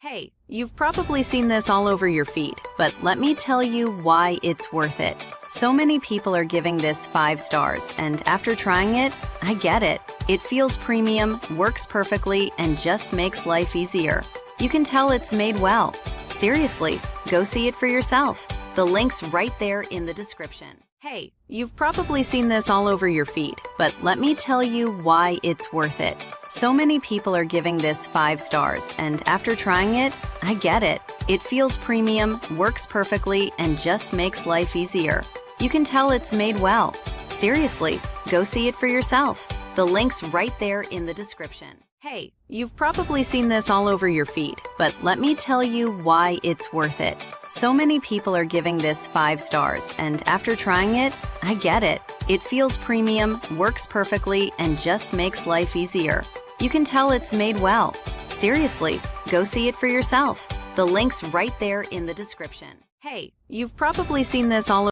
Hey, you've probably seen this all over your feed, but let me tell you why it's worth it. So many people are giving this 5 stars, and after trying it, I get it. It feels premium, works perfectly, and just makes life easier. You can tell it's made well. Seriously, go see it for yourself. The link's right there in the description. Hey, you've probably seen this all over your feed, but let me tell you why it's worth it. So many people are giving this 5 stars, and after trying it, I get it. It feels premium, works perfectly, and just makes life easier. You can tell it's made well. Seriously, go see it for yourself. The link's right there in the description. Hey, you've probably seen this all over your feed, but let me tell you why it's worth it. So many people are giving this 5 stars, and after trying it, I get it. It feels premium, works perfectly, and just makes life easier. You can tell it's made well. Seriously, go see it for yourself. The link's right there in the description. Hey, you've probably seen this all